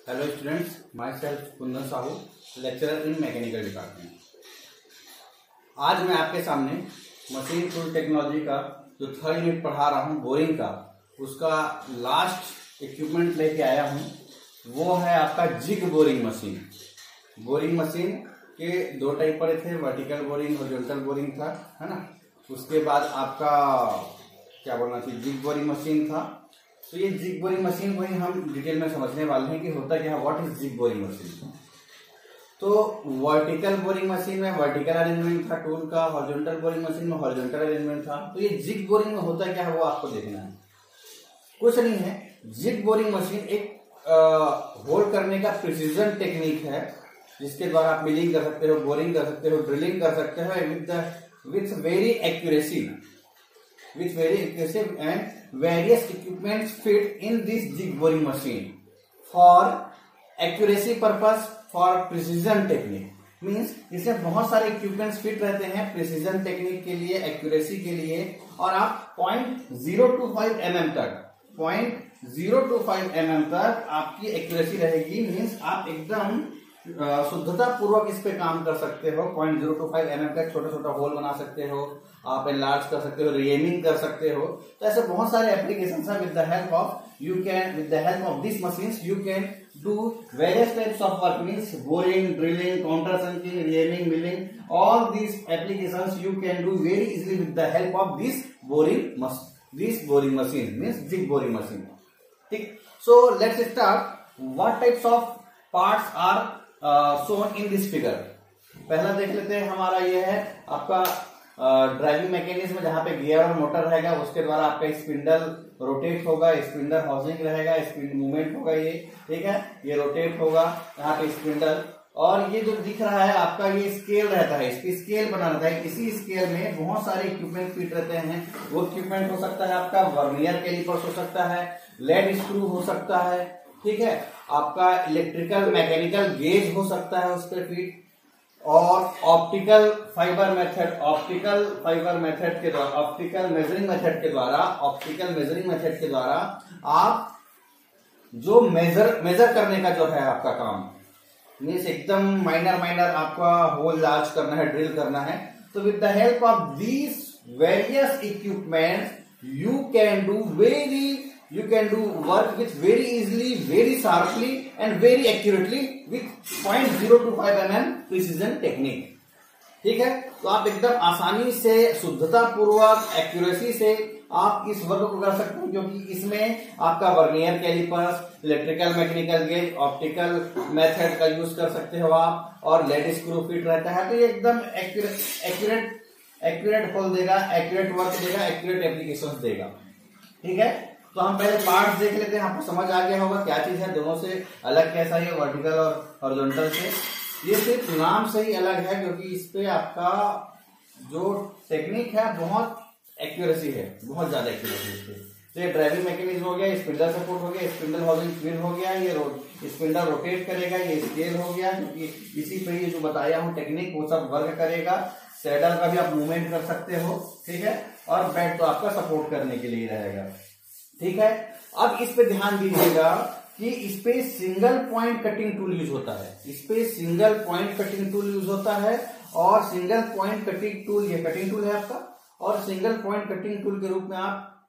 Hello students, my self Kundan Sahu, lecturer in mechanical department. आज मैं आपके सामने मशीन टूल टेक्नोलॉजी का जो थर्ड यूनिट पढ़ा रहा हूँ बोरिंग का, उसका लास्ट इक्विपमेंट लेके आया हूँ। वो है आपका jig boring machine. Boring machine के दो टाइप पड़े थे, वर्टिकल बोरिंग, हॉरिजॉन्टल बोरिंग था, है ना। उसके बाद आपका क्या बोलना चाहिए, जिग बोरिंग मशीन था। तो ये जिग बोरिंग मशीन वही हम डिटेल में समझने वाले हैं कि होता क्या है, what is jig boring machine. तो वर्टिकल बोरिंग मशीन में वर्टिकल अरेंजमेंट था टूल का, हॉरिजॉन्टल बोरिंग मशीन में हॉरिजॉन्टल अरेंजमेंट था। तो ये जिग बोरिंग में होता क्या है वो आपको देखना है, कुछ नहीं है। जिग बोरिंग मशीन एक होल्ड करने का प्रिसीजन टेक्निक है, जिसके द्वारा आप मिलिंग कर सकते हो, बोरिंग कर सकते हो, ड्रिलिंग कर सकते हो with very accuracy and various equipments fit in this jig boring machine for accuracy purpose, for precision technique। Means इसमें बहुत सारे इक्विपमेंट्स फिट रहते हैं प्रिसीजन टेक्निक के लिए, एक्यूरेसी के लिए। और आप 0.025 mm तक 0.025 mm तक आपकी एक्यूरेसी रहेगी। मीन्स आप एकदम शुद्धता पूर्वक इस पे काम कर सकते हो। 0.025 mm तक छोटा छोटा होल बना सकते हो, आप एनलार्ज कर सकते हो, रिएमिंग कर सकते हो। तो ऐसे बहुत सारे एप्लीकेशंस हैं। With the help of this machines you can do various types of work, means boring, drilling, counter sinking, reaming, milling, all these applications you can do very easily with the help of this boring machine means jig boring machine. ठीक, so let's start. What types of parts are shown in this figure। पहला देख लेते हैं, हमारा ये है आपका driving mechanism, जहां पे गियर और मोटर रहेगा, उसके द्वारा आपका स्पिंडल रोटेट होगा, स्पिंडल हाउसिंग रहेगा, स्पिंड मूवमेंट होगा, ये ठीक है, ये रोटेट होगा यहाँ पे स्पिंडल। और ये जो दिख रहा है आपका, ये स्केल रहता है, इसकी स्केल बना रहता है। इसी स्केल में बहुत सारे इक्विपमेंट फिट रहते हैं। वो इक्विपमेंट हो सकता है आपका वर्नियर कैलिपर्स हो सकता है, लेड स्क्रू हो सकता है, ठीक है, आपका इलेक्ट्रिकल मैकेनिकल गेज हो सकता है उस पर फिट, और ऑप्टिकल मेजरिंग मेथड के द्वारा आप जो मेजर करने का जो है आपका काम, मीन्स एकदम माइनर आपका होल लार्ज करना है, ड्रिल करना है। तो with the help of these various equipments you can do work with very easily, very sharply and very accurately with 0.025 mm precision technique। ठीक है, तो आप एकदम आसानी से, शुद्धता पूर्वक, एक्यूरेसी से आप इस वर्क को कर सकते हैं, क्योंकि इसमें आपका vernier callipers, electrical mechanical gauge, optical method का यूज कर सकते हो आप, और लेड स्क्रू फिट रहता है। तो ये एकदम एक्यूरेट होल देगा, एक्यूरेट वर्क देगा, एक्यूरेट एप्लीकेशन देगा। ठीक है, तो हम पहले पार्ट्स देख लेते हैं, आपको समझ आ गया होगा क्या चीज है, दोनों से अलग कैसा है वर्टिकल और हॉरिजॉन्टल से। ये सिर्फ नाम से ही अलग है, क्योंकि इस पे आपका जो टेक्निक है बहुत एक्यूरेसी है, बहुत ज्यादा एक्यूरेसी इस पे। तो ये ड्राइविंग मैकेनिज्म हो गया, स्पिंडल सपोर्ट हो गया, स्पिंडल हाउसिंग फिट हो गया, ये स्पिंडल रोटेट करेगा, ये स्केल हो गया, क्योंकि इसी पे ये जो बताया हूँ टेक्निक वो सब वर्क करेगा। सैडल का भी आप मूवमेंट कर सकते हो, ठीक है, और बेड तो आपका सपोर्ट करने के लिए रहेगा। ठीक है, अब इस पे ध्यान दीजिएगा कि इस पे single point cutting tool use होता है। इस पे single point cutting tool use होता है, और सिंगल पॉइंट कटिंग टूल, ये कटिंग टूल है आपका, और सिंगल पॉइंट कटिंग टूल के रूप में आप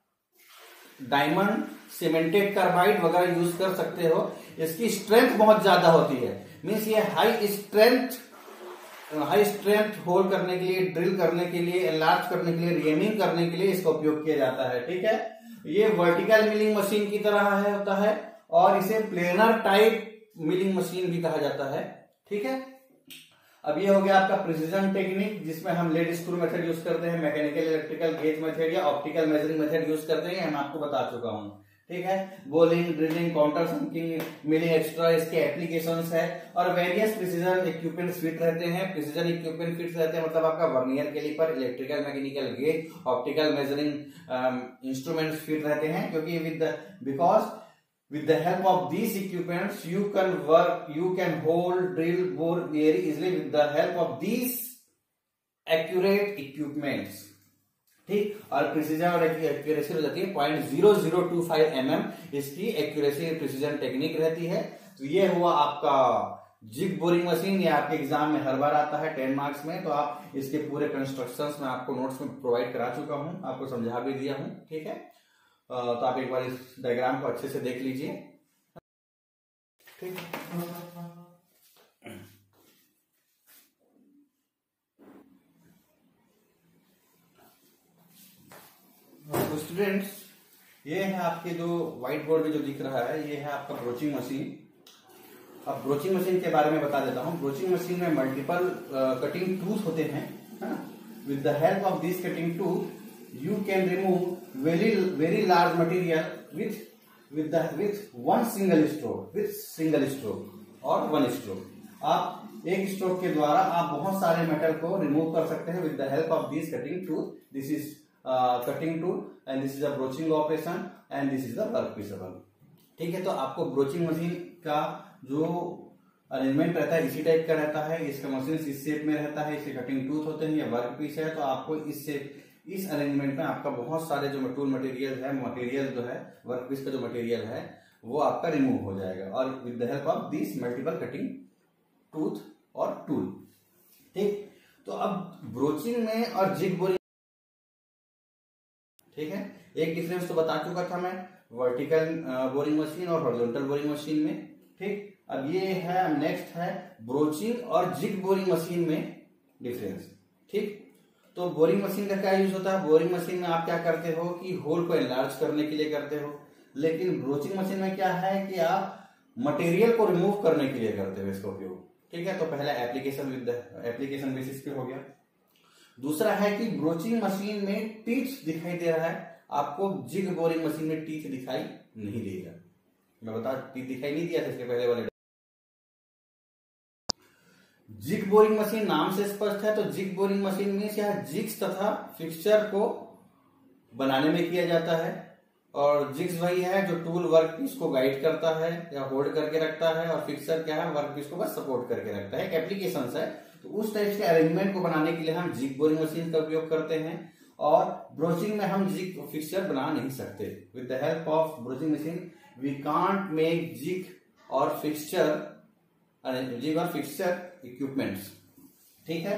डायमंड, सीमेंटेड कार्बाइड वगैरह यूज कर सकते हो। इसकी स्ट्रेंथ बहुत ज्यादा होती है, मीन्स ये हाई स्ट्रेंथ होल्ड करने के लिए, ड्रिल करने के लिए, एनलार्ज करने के लिए, रिएमिंग करने के लिए इसका उपयोग किया जाता है। ठीक है, ये वर्टिकल मिलिंग मशीन की तरह होता है, और इसे प्लेनर टाइप मिलिंग मशीन भी कहा जाता है। ठीक है, अब ये हो गया आपका प्रिसीजन टेक्निक, जिसमें हम लेड स्क्रू मेथड यूज करते हैं, मैकेनिकल इलेक्ट्रिकल गेज मेथड या ऑप्टिकल मेजरिंग मेथड यूज करते हैं, मैं आपको बता चुका हूं। ठीक है, boring, drilling, counter sinking, milling extra, इसके एप्लीकेशंस है। और वेरियस प्रिसीजन इक्विपमेंट्स फिट रहते हैं। प्रिसीजन इक्विपमेंट फिट रहते हैं मतलब आपका vernier calliper, electrical mechanical gauge, optical measuring instruments fit रहते हैं, क्योंकि with the help of these equipments you can hold, drill, bore very easily with the help of these accurate equipments। ठीक, और precision और एक्यूरेसी हो जाती है 0.0025 mm इसकी एक्यूरेसी प्रिसीजन टेक्निक रहती है। तो ये हुआ आपका जिग बोरिंग मशीन। ये आपके एग्जाम में हर बार आता है 10 मार्क्स में। तो आप इसके पूरे कंस्ट्रक्शंस में आपको नोट्स में प्रोवाइड करा चुका हूं, आपको समझा भी दिया हूं, ठीक है। तो आप एक बार इस डायग्राम को अच्छे से देख लीजिए, ठीक है। तो स्टूडेंट्स, ये है आपके जो व्हाइट बोर्ड में जो दिख रहा है, ये है आपका ब्रोचिंग मशीन। अब ब्रोचिंग मशीन के बारे में बता देता हूँ। ब्रोचिंग मशीन में मल्टीपल कटिंग टूल्स होते हैं, है ना। With the help of this cutting tool you can remove very large material with one single stroke और वन स्ट्रोक। आप एक स्ट्रोक के द्वारा आप बहुत सारे मेटल को रिमूव कर सकते हैं with the help of this cutting tool. This is cutting tool and this is a broaching operation and this is the workpiece. ठीक है, तो आपको ब्रोचिंग मशीन का जो अरेंजमेंट रहता है इसी टाइप का रहता है। इसका मशीन इस शेप में रहता है, इसके कटिंग टूथ होते हैं, ये वर्क पीस है। तो आपको इस अरेंजमेंट में आपका बहुत सारे जो टूल मटेरियल जो है वर्क पीस का जो मटेरियल है वो आपका रिमूव हो जाएगा, और with the help of this multiple cutting tooth और टूल। ठीक, तो अब ब्रोचिंग में और जिग बोरिंग, ठीक है, एक डिफरेंस तो बता चुका था मैं वर्टिकल बोरिंग मशीन और हॉरिजॉन्टल बोरिंग मशीन में। ठीक, अब ये है नेक्स्ट है ब्रोचिंग और जिग बोरिंग मशीन में डिफरेंस। ठीक, तो बोरिंग मशीन का क्या यूज होता है? बोरिंग मशीन में आप क्या करते हो कि होल को एनलार्ज करने के लिए करते हो, लेकिन ब्रोचिंग मशीन में क्या है कि आप मटेरियल को रिमूव करने के लिए करते हो इसका उपयोग। ठीक है, तो पहला एप्लीकेशन बेसिस पे हो गया। दूसरा है कि ब्रोचिंग मशीन में टीथ दिखाई दे रहा है, आपको जिग बोरिंग मशीन में टीथ दिखाई नहीं देगा। मैं बता, टीथ दिखाई नहीं दिया था इसके पहले वाले। जिग बोरिंग मशीन नाम से स्पष्ट है, तो जिग बोरिंग मशीन में यह जिग्स तथा फिक्सचर को बनाने में किया जाता है, और जिग्स वही है जो टूल वर्क पीस को गाइड करता है या होल्ड करके रखता है, और फिक्सर क्या है, वर्क पीस को बस सपोर्ट करके रखता है। एक एप्लीकेशन है, तो उस टाइप के अरेंजमेंट को बनाने के लिए हम जिग बोरिंग मशीन का उपयोग करते हैं। और ब्रोचिंग में हम जिग फिक्सचर बना नहीं सकते। With the help of broaching machine we can't make jig और फिक्सचर इक्विपमेंट्स। ठीक है,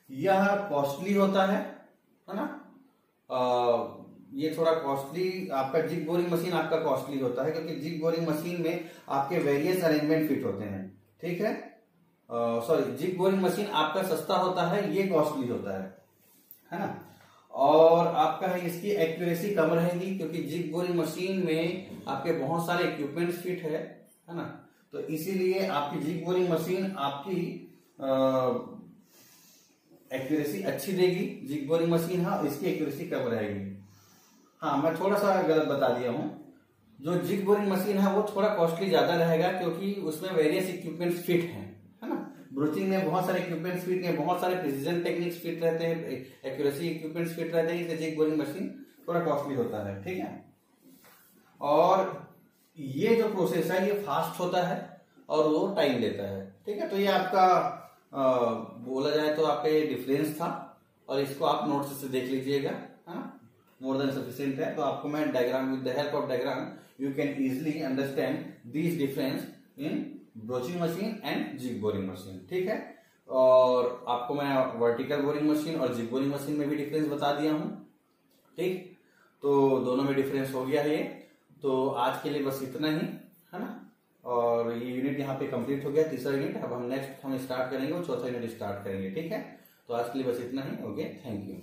यह कॉस्टली होता है ना। ये थोड़ा कॉस्टली, आपका जिग बोरिंग मशीन आपका कॉस्टली होता है, क्योंकि जिग बोरिंग मशीन में आपके वेरियस अरेंजमेंट फिट होते हैं। ठीक है, सॉरी, जिग बोरिंग मशीन आपका सस्ता होता है, ये कॉस्टली होता है ना। और आपका है इसकी एक्यूरेसी कम रहेगी, क्योंकि जिग बोरिंग मशीन में आपके बहुत सारे इक्विपमेंट्स फिट है ना। तो इसीलिए आपकी जिग बोरिंग मशीन आपकी एक्यूरेसी अच्छी देगी। जिग बोरिंग मशीन है, इसकी एक्यूरेसी कम रहेगी। हाँ, मैं थोड़ा सा गलत बता दिया हूं। जो जिग बोरिंग मशीन है वो थोड़ा कॉस्टली ज्यादा रहेगा, क्योंकि उसमें वेरियस इक्विपमेंट्स फिट हैं, है ना। ब्रोचिंग में बहुत सारे इक्विपमेंट्स फिट हैं, बहुत सारे प्रिसीजन टेक्निक्स फिट रहते हैं, एक्यूरेसी इक्विपमेंट्स फिट रहते हैं, इसलिए जिग बोरिंग मशीन थोड़ा कॉस्टली होता है। ठीक है, और ये जो प्रोसेस है ये फास्ट होता है और वो टाइम लेता है। ठीक है, तो ये आपका बोला जाए तो आपका ये डिफरेंस था, और इसको आप नोट्स से देख लीजिएगा, है ना, मोर देन सफिशिएंट है। तो आपको मैं diagram, with the help of diagram you can easily understand this difference in broaching machine and jig boring machine. ठीक है, और आपको मैं वर्टिकल बोरिंग मशीन और जिग बोरिंग मशीन में भी डिफरेंस बता दिया हूं। ठीक, तो दोनों में डिफरेंस हो गया है ये। तो आज के लिए बस इतना ही, है ना। और ये यूनिट यहाँ पे कंप्लीट हो गया, तीसरा यूनिट। अब हम स्टार्ट करेंगे और चौथा यूनिट स्टार्ट करेंगे। ठीक है, तो आज के लिए बस इतना ही। Okay, thank you.